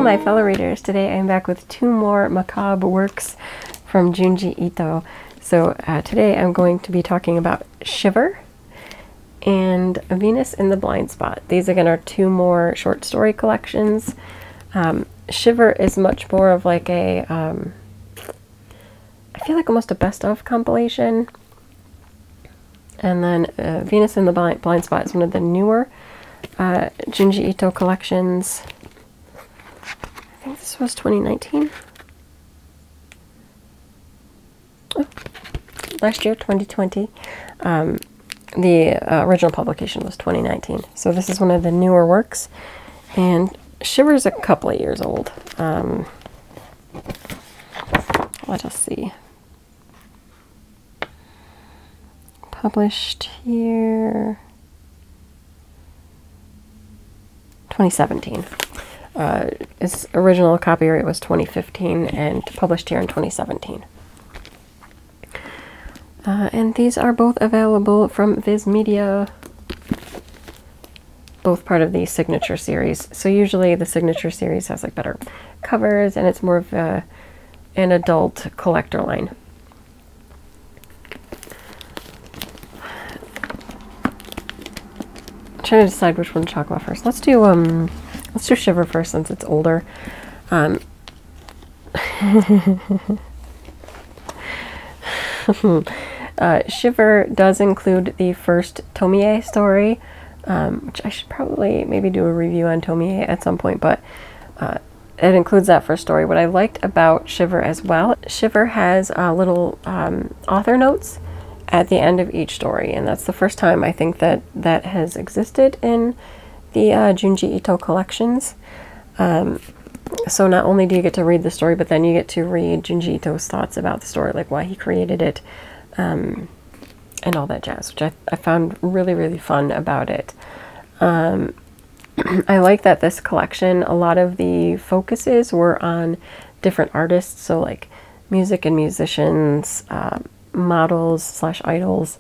my fellow readers. Today I'm back with 2 more macabre works from Junji Ito. So today I'm going to be talking about Shiver and Venus in the Blind Spot. These again are 2 more short story collections. Shiver is much more of like a, I feel like almost a best of compilation. And then Venus in the Blind Spot is one of the newer Junji Ito collections. I think this was 2019. Oh, last year, 2020. The original publication was 2019. So this is one of the newer works. And Shiver's a couple of years old. Let us see. Published here 2017. Its original copyright was 2015 and published here in 2017. And these are both available from Viz Media, both part of the Signature series. So usually the Signature series has like better covers and it's more of an adult collector line. I'm trying to decide which one to talk about first. Let's do Shiver first since it's older. Shiver does include the first Tomie story, which I should probably maybe do a review on Tomie at some point, but it includes that first story. What I liked about Shiver as well, Shiver has little author notes at the end of each story, and that's the first time I think that that has existed in the Junji Ito collections. So not only do you get to read the story, but then you get to read Junji Ito's thoughts about the story, like why he created it, and all that jazz, which I found really, really fun about it. I like that this collection, a lot of the focuses were on different artists, so like music and musicians, models / idols.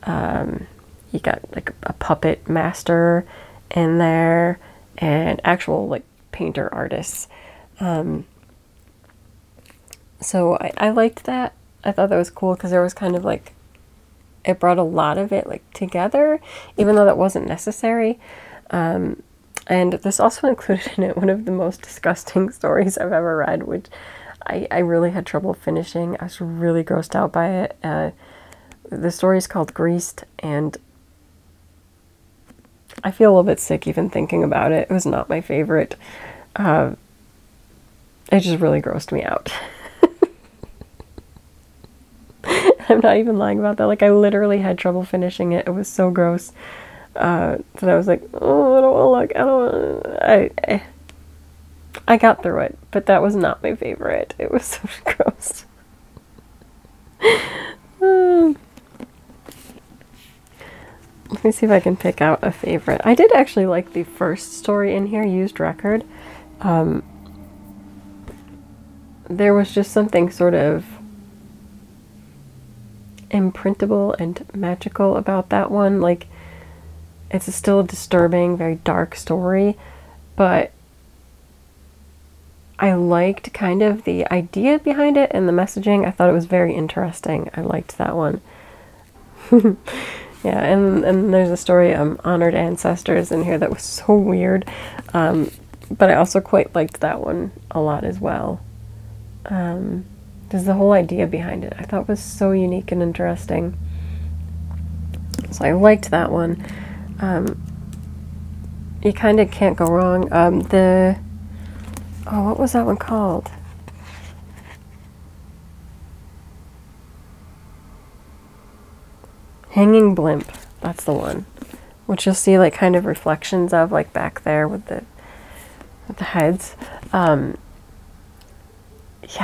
You got like a puppet master in there and actual like painter artists. So I liked that. I thought that was cool because there was kind of like, it brought a lot of it like together, even though that wasn't necessary. And this also included in it one of the most disgusting stories I've ever read, which I really had trouble finishing. I was really grossed out by it. The story is called Greased, and I feel a little bit sick even thinking about it. It was not my favorite. It just really grossed me out. I'm not even lying about that. Like, I literally had trouble finishing it. It was so gross. That I was like, oh, I don't want to look. I don't want. I got through it, but that was not my favorite. It was so gross. Let me see if I can pick out a favorite. I did actually like the first story in here, Used Record. There was just something sort of imprintable and magical about that one. Like, it's still a disturbing, very dark story, but I liked kind of the idea behind it and the messaging. I thought it was very interesting. I liked that one. Yeah, and there's a story, Honored Ancestors, in here that was so weird. But I also quite liked that one a lot as well. There's the whole idea behind it I thought was so unique and interesting. So I liked that one. You kind of can't go wrong. Oh, what was that one called? Hanging Blimp. That's the one. Which you'll see like kind of reflections of like back there with the heads. Yeah,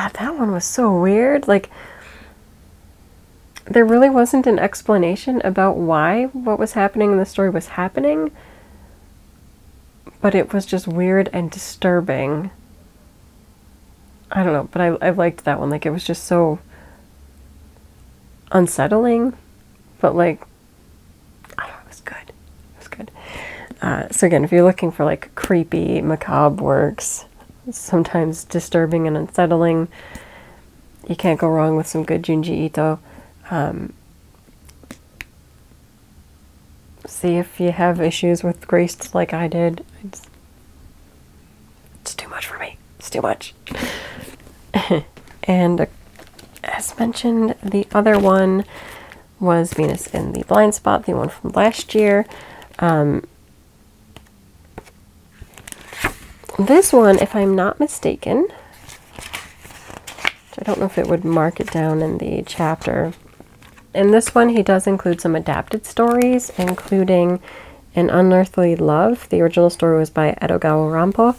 that one was so weird. Like, there really wasn't an explanation about why what was happening in the story was happening, but it was just weird and disturbing. I don't know, but I liked that one. Like, it was just so unsettling, but like, I don't know, it was good. It was good. So again, if you're looking for like creepy, macabre works, sometimes disturbing and unsettling. You can't go wrong with some good Junji Ito. See if you have issues with Grace like I did. It's too much for me. It's too much. And as mentioned, the other one was Venus in the Blind Spot, the one from last year. This one, if I'm not mistaken, I don't know if it would mark it down in the chapter. In this one, he does include some adapted stories, including An Unearthly Love. The original story was by Edogawa Rampo.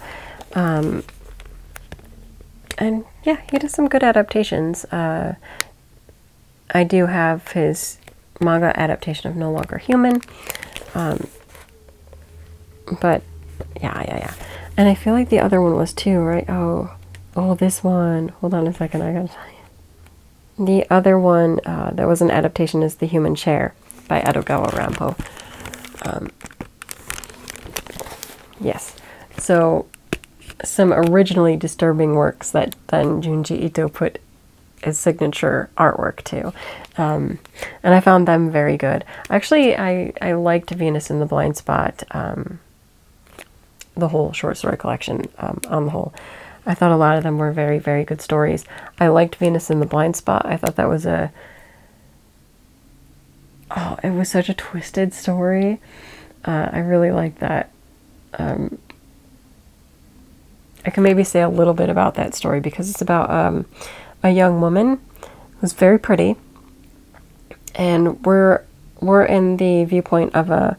And yeah, he does some good adaptations. I do have his manga adaptation of No Longer Human. But yeah. And I feel like the other one was too, right? Oh, this one. Hold on a second, I gotta tell you. The other one that was an adaptation is The Human Chair by Edogawa Rampo. Yes. So some originally disturbing works that then Junji Ito put his signature artwork to. And I found them very good. Actually, I liked Venus in the Blind Spot, the whole short story collection on the whole. I thought a lot of them were very, very good stories. I liked Venus in the Blind Spot. I thought that was it was such a twisted story. I really liked that. I can maybe say a little bit about that story because it's about a young woman who's very pretty, and we're in the viewpoint of a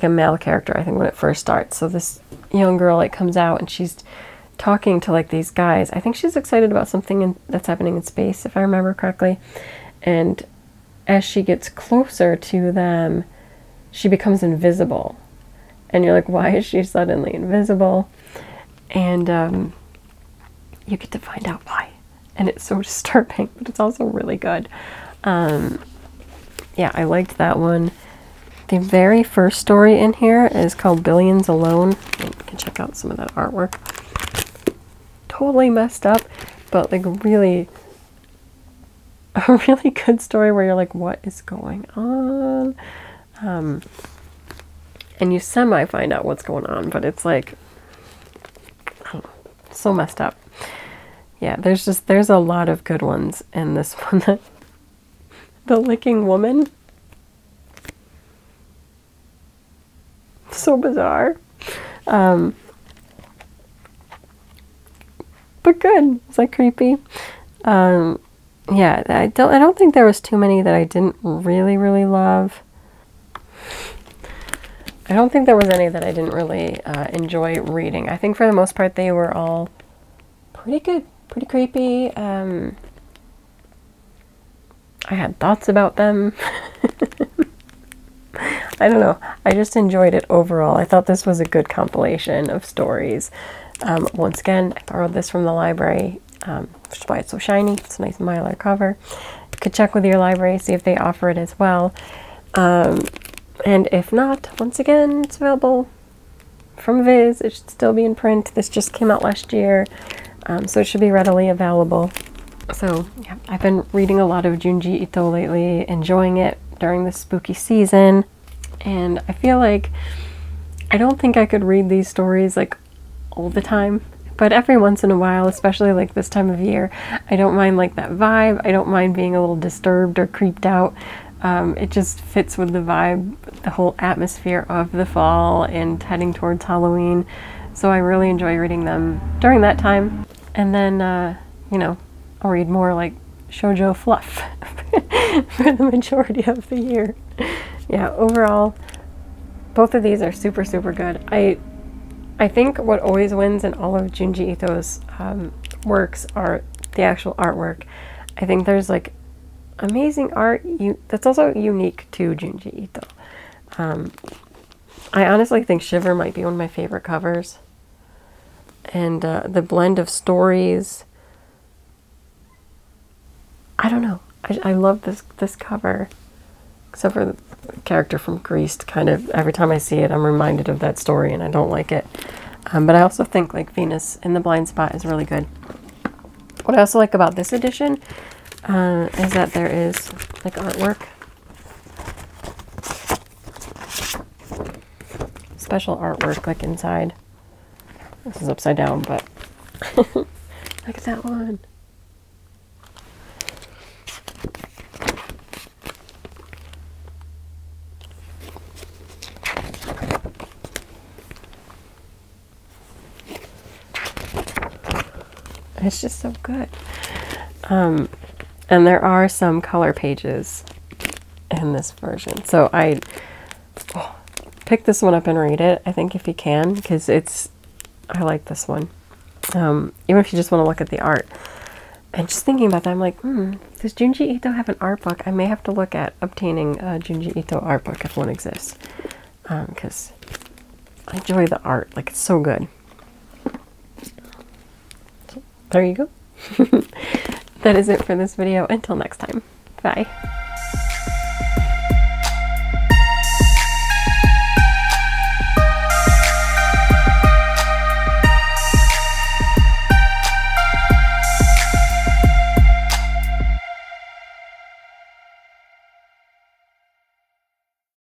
male character, I think, when it first starts. So this young girl comes out and she's talking to these guys. I think she's excited about something that's happening in space, if I remember correctly. And as she gets closer to them, she becomes invisible. And you're like, why is she suddenly invisible? And you get to find out why. And it's so disturbing, but it's also really good. Yeah, I liked that one. The very first story in here is called Billions Alone. You can check out some of that artwork. Totally messed up, but really a really good story where you're like, what is going on? And you semi find out what's going on, but it's like, I don't know, so messed up. Yeah, there's a lot of good ones in this one. The Licking Woman. So bizarre. But good. It's creepy. Yeah, I don't think there was too many that I didn't really love. I don't think there was any that I didn't really enjoy reading. I think for the most part they were all pretty good, pretty creepy. I had thoughts about them. I don't know. I just enjoyed it overall. I thought this was a good compilation of stories. Once again, I borrowed this from the library, which is why it's so shiny. It's a nice Mylar cover. You could check with your library, see if they offer it as well. And if not, once again, it's available from Viz. It should still be in print. This just came out last year, so it should be readily available. So yeah, I've been reading a lot of Junji Ito lately, enjoying it during this spooky season. And I feel like I don't think I could read these stories all the time, but every once in a while, especially this time of year, I don't mind that vibe. I don't mind being a little disturbed or creeped out. It just fits with the vibe, the whole atmosphere of the fall and heading towards Halloween. So I really enjoy reading them during that time. And then, you know, I'll read more shoujo fluff for the majority of the year. Yeah, overall, both of these are super, super good. I think what always wins in all of Junji Ito's works are the actual artwork. I think there's amazing art that's also unique to Junji Ito. I honestly think Shiver might be one of my favorite covers. And the blend of stories, I don't know. I love this cover. Except for the character from Grease, kind of every time I see it, I'm reminded of that story, and I don't like it. But I also think like Venus in the Blind Spot is really good. What I also like about this edition is that there is like artwork. Special artwork like inside. This is upside down, but look at that one. It's just so good. And there are some color pages in this version. So I pick this one up and read it, I think, if you can, because I like this one. Even if you just want to look at the art. And just thinking about that, I'm like, does Junji Ito have an art book? I may have to look at obtaining a Junji Ito art book if one exists. Because I enjoy the art. Like, it's so good. There you go. That is it for this video. Until next time. Bye.